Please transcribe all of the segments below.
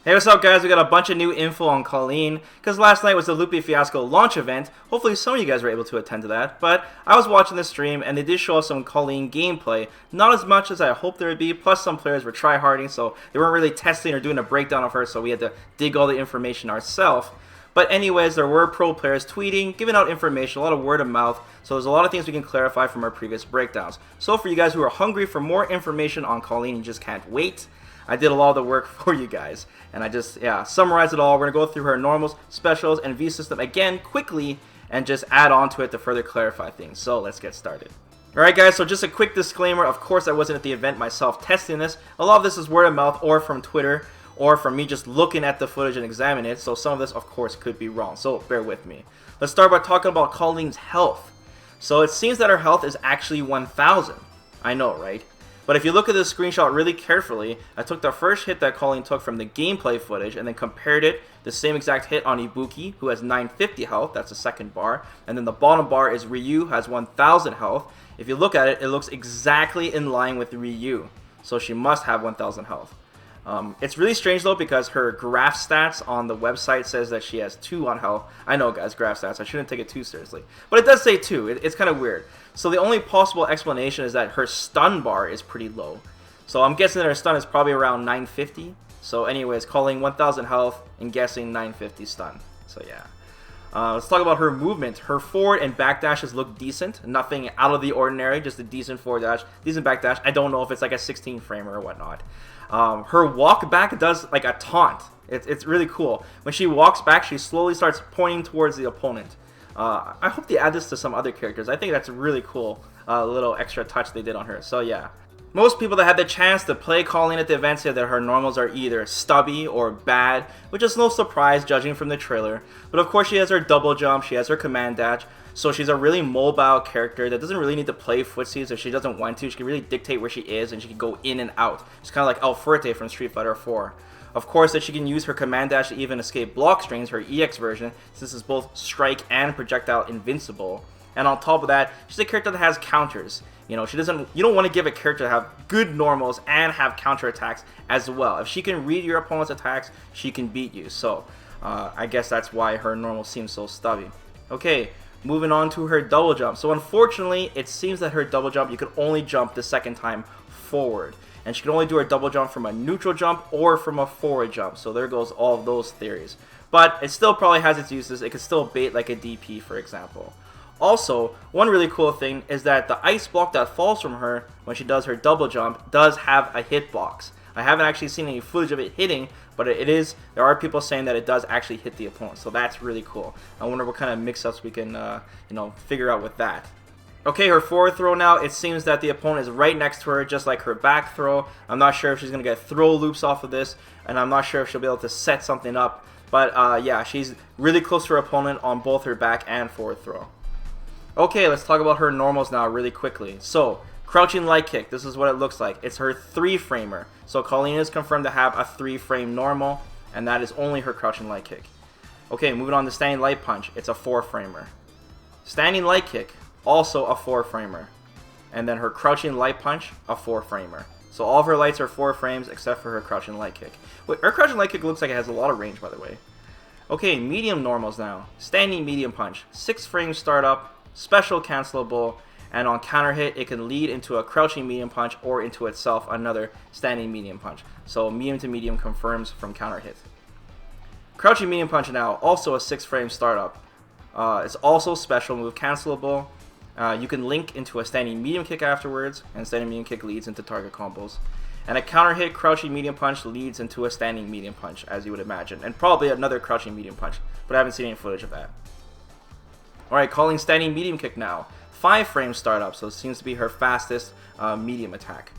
Hey, what's up guys? We got a bunch of new info on Kolin, because last night was the Lupe Fiasco launch event. Hopefully some of you guys were able to attend to that, but I was watching the stream and they did show us some Kolin gameplay. Not as much as I hoped there would be, plus some players were tryharding, so they weren't really testing or doing a breakdown of her, so we had to dig all the information ourselves. But anyways, there were pro players tweeting, giving out information, a lot of word of mouth, so there's a lot of things we can clarify from our previous breakdowns. So for you guys who are hungry for more information on Kolin and just can't wait, I did a lot of the work for you guys, and I just, summarized it all. We're going to go through her normals, specials, and V system again quickly, and just add on to it to further clarify things. So let's get started. Alright guys, so just a quick disclaimer. Of course I wasn't at the event myself testing this. A lot of this is word of mouth or from Twitter, or from me just looking at the footage and examining it, so some of this of course could be wrong, so bear with me. Let's start by talking about Kolin's health. So it seems that her health is actually 1000. I know, right? But if you look at this screenshot really carefully, I took the first hit that Kolin took from the gameplay footage and then compared it, the same exact hit on Ibuki, who has 950 health, that's the second bar, and then the bottom bar is Ryu, has 1000 health. If you look at it, it looks exactly in line with Ryu, so she must have 1000 health. It's really strange though, because her graph stats on the website says that she has 2 on health. I know guys, graph stats, I shouldn't take it too seriously, but it does say 2. It's kind of weird. So the only possible explanation is that her stun bar is pretty low. So I'm guessing that her stun is probably around 950. So anyways, calling 1000 health and guessing 950 stun. So yeah. Let's talk about her movement. Her forward and back dashes look decent. Nothing out of the ordinary, just a decent forward dash, decent back dash. I don't know if it's like a 16 framer or whatnot. Her walk back does like a taunt. It's really cool. When she walks back, she slowly starts pointing towards the opponent. I hope they add this to some other characters. I think that's a really cool little extra touch they did on her. So yeah. Most people that had the chance to play Kolin at the event say that her normals are either stubby or bad, which is no surprise judging from the trailer. But of course she has her double jump, she has her command dash, so she's a really mobile character that doesn't really need to play footsies if she doesn't want to. She can really dictate where she is and she can go in and out. It's kind of like Alfuerte from Street Fighter 4. Of course, that she can use her command dash to even escape block strings, her EX version, since it's both strike and projectile invincible. And on top of that, she's a character that has counters. You know, you don't want to give a character to have good normals and have counter attacks as well. If she can read your opponent's attacks, she can beat you. So, I guess that's why her normal seems so stubby. Okay, moving on to her double jump. So unfortunately, it seems that her double jump, you could only jump the second time forward. And she can only do her double jump from a neutral jump or from a forward jump. So there goes all of those theories. But it still probably has its uses. It could still bait like a DP, for example. Also, one really cool thing is that the ice block that falls from her when she does her double jump does have a hitbox. I haven't actually seen any footage of it hitting, but there are people saying that it does actually hit the opponent. So that's really cool. I wonder what kind of mix-ups we can figure out with that. Okay, her forward throw now, it seems that the opponent is right next to her, just like her back throw. I'm not sure if she's going to get throw loops off of this, and I'm not sure if she'll be able to set something up. But yeah, she's really close to her opponent on both her back and forward throw. Okay, let's talk about her normals now really quickly. So, crouching light kick, this is what it looks like. It's her 3-framer. So Kolin is confirmed to have a 3-frame normal, and that is only her crouching light kick. Okay, moving on to standing light punch, it's a 4-framer. Standing light kick, also a 4-framer. And then her crouching light punch, a 4-framer. So all of her lights are 4 frames except for her crouching light kick. Wait, her crouching light kick looks like it has a lot of range, by the way. Okay, medium normals now. Standing medium punch, 6 frames startup, special cancelable, and on counter hit it can lead into a crouching medium punch or into itself another standing medium punch. So medium to medium confirms from counter hit. Crouching medium punch now, also a 6-frame startup. It's also special move cancelable. You can link into a standing medium kick afterwards, and standing medium kick leads into target combos. And a counter hit crouching medium punch leads into a standing medium punch, as you would imagine, and probably another crouching medium punch, but I haven't seen any footage of that. Alright, calling standing medium kick now. 5-frame startup, so it seems to be her fastest medium attack.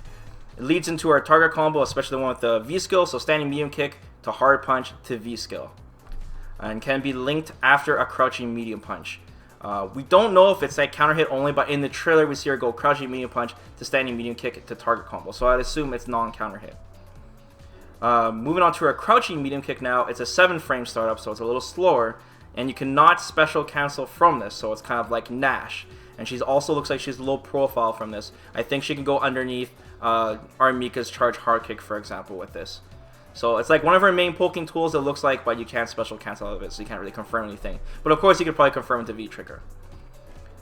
It leads into her target combo, especially the one with the V skill, so standing medium kick to hard punch to V skill. And can be linked after a crouching medium punch. We don't know if it's like counter hit only, but in the trailer we see her go crouching medium punch to standing medium kick to target combo, so I'd assume it's non-counter hit. Moving on to her crouching medium kick now, it's a 7-frame startup, so it's a little slower. And you cannot special cancel from this, so it's kind of like Nash. And she also looks like she's low profile from this. I think she can go underneath Armika's charge hard kick, for example, with this. So it's like one of her main poking tools, it looks like, but you can't special cancel out of it, so you can't really confirm anything. But of course, you could probably confirm with the V trigger.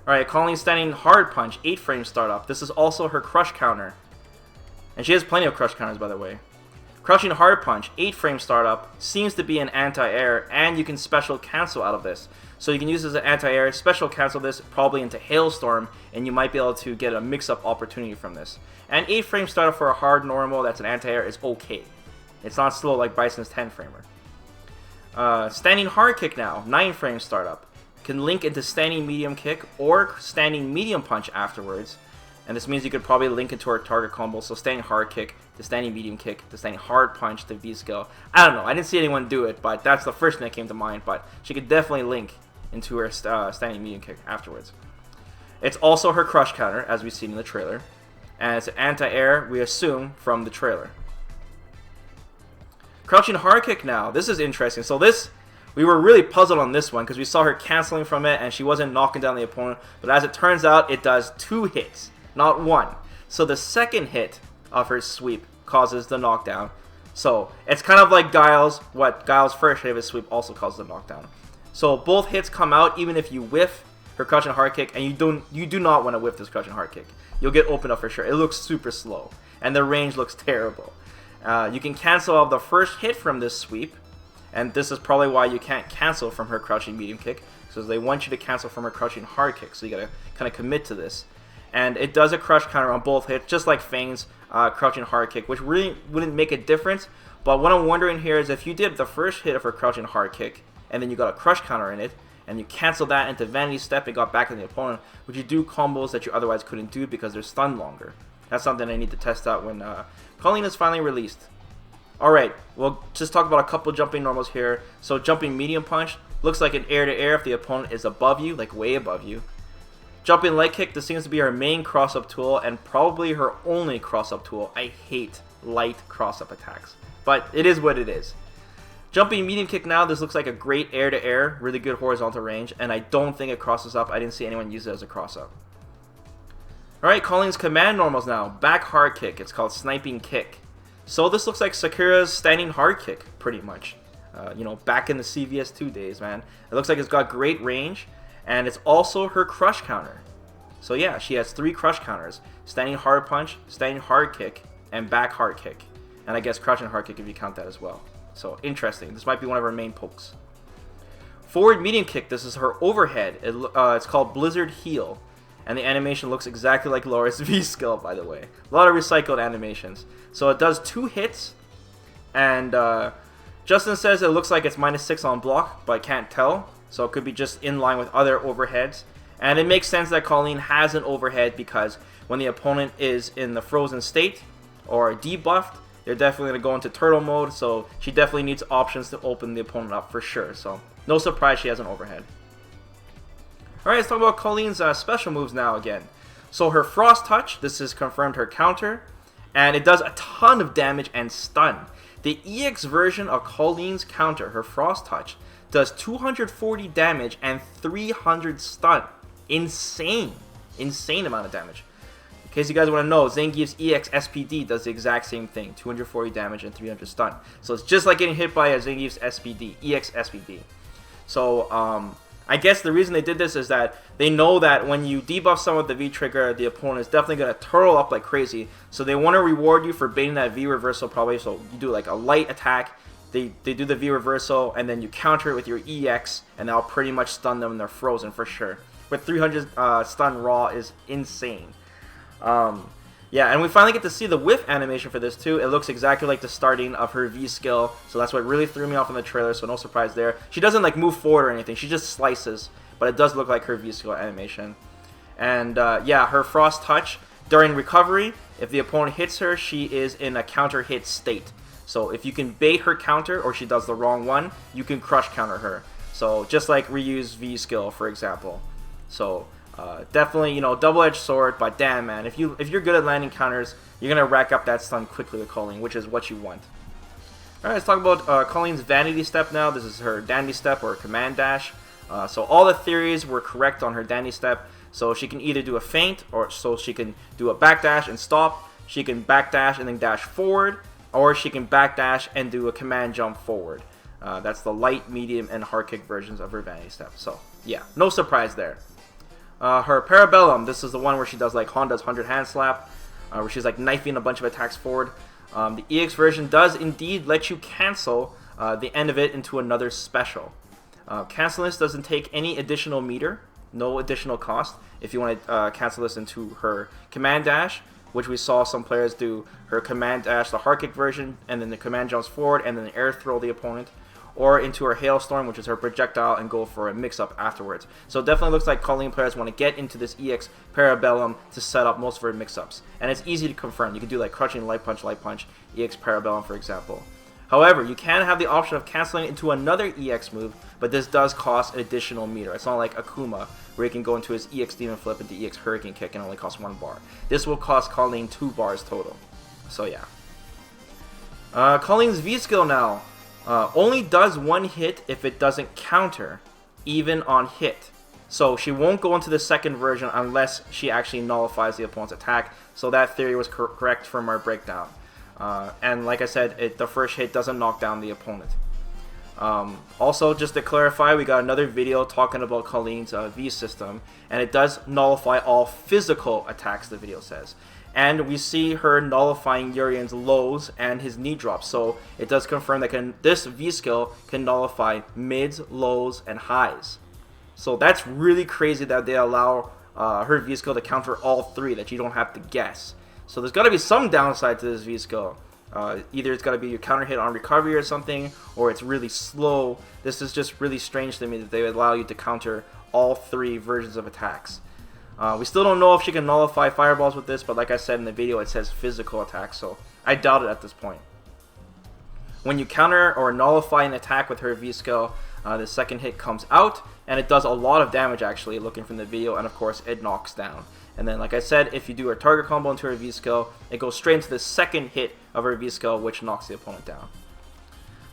Alright, Kolin standing hard punch, 8 frame startup. This is also her crush counter. And she has plenty of crush counters, by the way. Crouching hard punch, 8 frame startup, seems to be an anti-air, and you can special cancel out of this. So you can use this as an anti-air, special cancel this probably into Hailstorm, and you might be able to get a mix-up opportunity from this. And 8 frame startup for a hard normal that's an anti-air is okay. It's not slow like Bison's 10 framer. Standing hard kick now, 9 frame startup. Can link into standing medium kick or standing medium punch afterwards. And this means you could probably link into her target combo. So standing hard kick to standing medium kick to standing hard punch to V skill. I don't know. I didn't see anyone do it, but that's the first thing that came to mind. But she could definitely link into her standing medium kick afterwards. It's also her crush counter, as we've seen in the trailer. And it's an anti-air, we assume, from the trailer. Crouching hard kick now. This is interesting. So this, we were really puzzled on this one because we saw her canceling from it and she wasn't knocking down the opponent. But as it turns out, it does 2 hits, not 1. So the second hit of her sweep causes the knockdown. So it's kind of like Guile's, what Guile's first hit of his sweep also causes the knockdown. So both hits come out even if you whiff her crouching hard kick, and you do not want to whiff this crouching hard kick. You'll get opened up for sure. It looks super slow, and the range looks terrible. You can cancel out the first hit from this sweep, and this is probably why you can't cancel from her crouching medium kick, because they want you to cancel from her crouching hard kick, so you gotta kind of commit to this. And it does a crush counter on both hits, just like Fang's crouching hard kick, which really wouldn't make a difference. But what I'm wondering here is if you did the first hit of her crouching hard kick, and then you got a crush counter in it, and you cancel that into Vanity Step and got back in the opponent, would you do combos that you otherwise couldn't do because they're stunned longer? That's something I need to test out when Kolin is finally released. Alright, we'll just talk about a couple jumping normals here. So jumping medium punch, looks like an air to air if the opponent is above you, like way above you. Jumping light kick, this seems to be her main cross-up tool and probably her only cross-up tool. I hate light cross-up attacks, but it is what it is. Jumping medium kick now, this looks like a great air-to-air, really good horizontal range, and I don't think it crosses up. I didn't see anyone use it as a cross-up. Alright, Kolin's command normals now. Back hard kick, it's called sniping kick. So this looks like Sakura's standing hard kick, pretty much. You know, back in the CVS2 days, man. It looks like it's got great range, and it's also her crush counter. So yeah, she has 3 crush counters. Standing hard punch, standing hard kick, and back hard kick. And I guess crouching hard kick if you count that as well. So interesting. This might be one of her main pokes. Forward medium kick. This is her overhead. It's called Blizzard Heel, and the animation looks exactly like Laura's V skill, by the way. A lot of recycled animations. So it does 2 hits, and Justin says it looks like it's -6 on block, but I can't tell. So it could be just in line with other overheads. And it makes sense that Kolin has an overhead because when the opponent is in the frozen state or debuffed, they're definitely going to go into turtle mode, so she definitely needs options to open the opponent up for sure. So no surprise she has an overhead. Alright, let's talk about Kolin's special moves now again. So her Frost Touch, this is confirmed her counter, and it does a ton of damage and stun. The EX version of Kolin's counter, her Frost Touch, does 240 damage and 300 stun. Insane. Insane amount of damage. In case you guys want to know, Zangief's EX SPD does the exact same thing. 240 damage and 300 stun. So it's just like getting hit by a Zangief's SPD, EX SPD. So, I guess the reason they did this is that they know that when you debuff someone with the V trigger, the opponent is definitely going to turtle up like crazy. So they want to reward you for baiting that V reversal probably. So you do like a light attack, they do the V reversal, and then you counter it with your EX, and that'll pretty much stun them and they're frozen for sure. With 300 stun raw is insane. Yeah, and we finally get to see the whiff animation for this too. It looks exactly like the starting of her V skill, so that's what really threw me off in the trailer, so no surprise there. She doesn't like move forward or anything, she just slices, but it does look like her V skill animation. And yeah, her Frost Touch, during recovery, if the opponent hits her, she is in a counter hit state. So if you can bait her counter, or she does the wrong one, you can crush counter her. So just like Ryu's V skill, for example. So definitely, you know, double-edged sword, but damn, man, if you're good at landing counters, you're gonna rack up that stun quickly with Kolin, which is what you want. All right, let's talk about Kolin's Vanity Step now. This is her Dandy Step or Command Dash. So all the theories were correct on her Dandy Step. So she can either do a feint, or so she can do a backdash and stop. She can backdash and then dash forward. or she can backdash and do a command jump forward. That's the light, medium, and hard kick versions of her vanity step. So yeah, no surprise there. Her Parabellum, this is the one where she does like Honda's 100 hand slap, where she's like knifing a bunch of attacks forward. The EX version does indeed let you cancel the end of it into another special. Cancel this doesn't take any additional meter, no additional cost. If you want to cancel this into her command dash, which we saw some players do, her command dash, the hard kick version, and then the command jumps forward and then the air throw the opponent, or into her hailstorm, which is her projectile, and go for a mix-up afterwards. So it definitely looks like Kolin players want to get into this EX Parabellum to set up most of her mix-ups. And it's easy to confirm. You can do like crushing light punch, EX Parabellum, for example. However, you can have the option of canceling into another EX move, but this does cost additional meter. It's not like Akuma, where you can go into his EX Demon Flip into EX Hurricane Kick and only cost 1 bar. This will cost Kolin 2 bars total. So yeah. Kolin's V-Skill now. Only does 1 hit if it doesn't counter, even on hit. So she won't go into the second version unless she actually nullifies the opponent's attack. So that theory was correct from our breakdown. And like I said, the first hit doesn't knock down the opponent. Also, just to clarify, we got another video talking about Kolin's V system, and it does nullify all physical attacks, the video says. And we see her nullifying Urian's lows and his knee drops, so it does confirm that this V skill can nullify mids, lows, and highs. So that's really crazy that they allow her V skill to counter all 3, that you don't have to guess. So there's got to be some downside to this V skill. Either it's got to be your counter hit on recovery or something, or it's really slow. This is just really strange to me that they would allow you to counter all 3 versions of attacks. We still don't know if she can nullify fireballs with this, but like I said in the video, it says physical attacks, so I doubt it at this point. When you counter or nullify an attack with her V skill, the second hit comes out, and it does a lot of damage actually, looking from the video, and of course it knocks down. And then like I said, if you do a target combo into her V skill, it goes straight into the second hit of her V skill, which knocks the opponent down.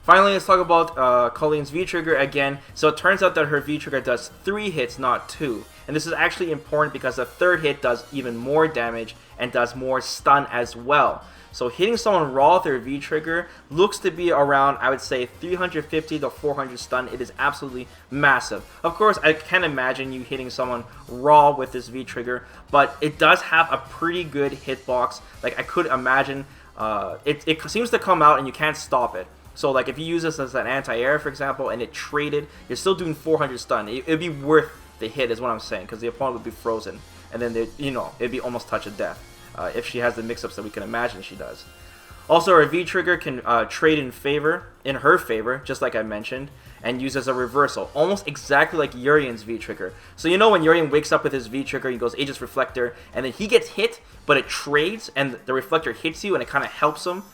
Finally, let's talk about Kolin's V-Trigger again. So it turns out that her V-Trigger does 3 hits, not 2. And this is actually important because the third hit does even more damage and does more stun as well. So hitting someone raw with their V-Trigger looks to be around, I would say, 350 to 400 stun. It is absolutely massive. Of course, I can't imagine you hitting someone raw with this V-Trigger, but it does have a pretty good hitbox. Like, I could imagine it seems to come out and you can't stop it. So like if you use this as an anti-air, for example, and it traded, you're still doing 400 stun. It'd be worth the hit, is what I'm saying, because the opponent would be frozen, and then it'd be almost touch of death if she has the mix-ups that we can imagine she does. Also, her V-Trigger can trade in her favor, just like I mentioned, and use as a reversal, almost exactly like Urian's V-Trigger. So you know when Urian wakes up with his V-Trigger, he goes Aegis Reflector, and then he gets hit, but it trades, and the reflector hits you, and it kind of helps him.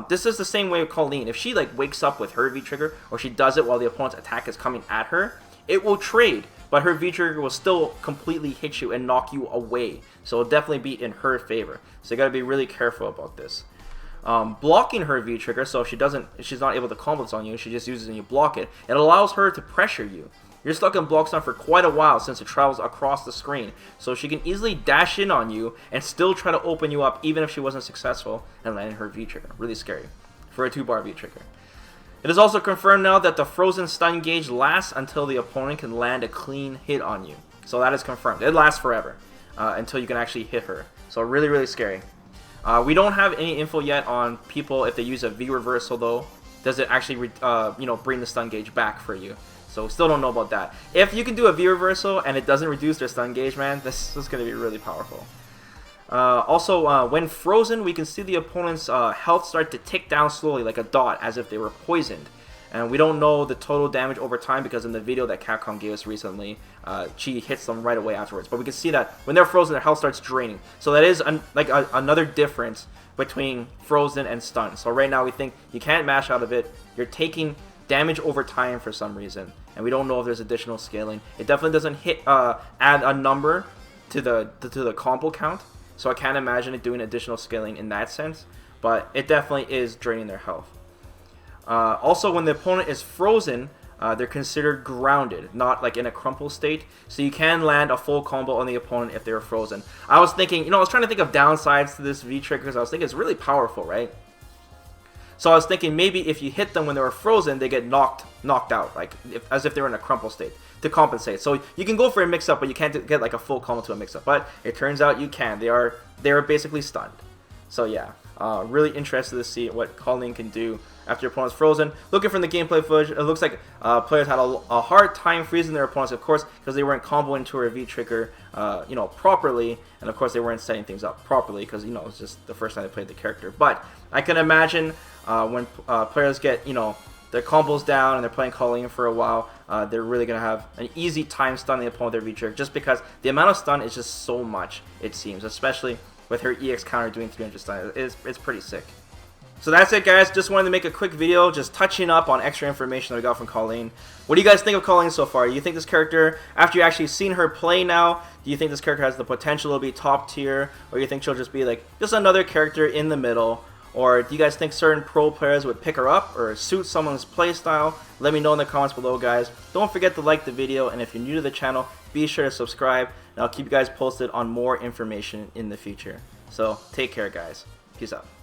This is the same way with Kolin. If she like wakes up with her V-Trigger, or she does it while the opponent's attack is coming at her, it will trade, but her V-Trigger will still completely hit you and knock you away. So it'll definitely be in her favor. So you gotta be really careful about this. Blocking her V-Trigger, so if she's not able to combo this on you, she just uses it and you block it, it allows her to pressure you. You're stuck in block stun for quite a while since it travels across the screen, so she can easily dash in on you and still try to open you up even if she wasn't successful in landing her V-Trigger. Really scary for a 2-bar V-Trigger. It is also confirmed now that the frozen stun gauge lasts until the opponent can land a clean hit on you. So that is confirmed. It lasts forever until you can actually hit her. So really, really scary. We don't have any info yet on people if they use a V-reversal though. Does it actually bring the stun gauge back for you? So still don't know about that. If you can do a V-reversal and it doesn't reduce their stun gauge, man, this is going to be really powerful. Also, when frozen, we can see the opponent's health start to tick down slowly like a dot, as if they were poisoned. And we don't know the total damage over time because in the video that Capcom gave us recently, she hits them right away afterwards. But we can see that when they're frozen, their health starts draining. So that is another difference between frozen and stun. So right now we think you can't mash out of it. You're taking damage over time for some reason, and we don't know if there's additional scaling. It definitely doesn't add a number to the combo count, so I can't imagine it doing additional scaling in that sense, but it definitely is draining their health. Also, when the opponent is frozen, they're considered grounded, not like in a crumple state, so you can land a full combo on the opponent if they're frozen. I was thinking, I was trying to think of downsides to this V-Trigger because I was thinking it's really powerful, right? So I was thinking maybe if you hit them when they were frozen, they get knocked out, like as if they were in a crumple state to compensate. So you can go for a mix-up, but you can't get like a full combo to a mix-up. But it turns out you can. They are basically stunned. So yeah, really interested to see what Kolin can do after your opponent's frozen. Looking from the gameplay footage, it looks like players had a hard time freezing their opponents, of course, because they weren't comboing to a V-trigger, properly, and of course they weren't setting things up properly because it's just the first time they played the character. But I can imagine when players get their combos down and they're playing Kolin for a while, they're really gonna have an easy time stunning the opponent with their V-trigger, just because the amount of stun is just so much, it seems, especially with her EX counter doing 300 stun. It's pretty sick. So that's it, guys. Just wanted to make a quick video just touching up on extra information that we got from Kolin. What do you guys think of Kolin so far? Do you think this character, after you actually seen her play now, do you think this character has the potential to be top tier, or do you think she'll just be like just another character in the middle? Or do you guys think certain pro players would pick her up or suit someone's playstyle? Let me know in the comments below, guys. Don't forget to like the video, and if you're new to the channel, be sure to subscribe, and I'll keep you guys posted on more information in the future. So take care, guys. Peace out.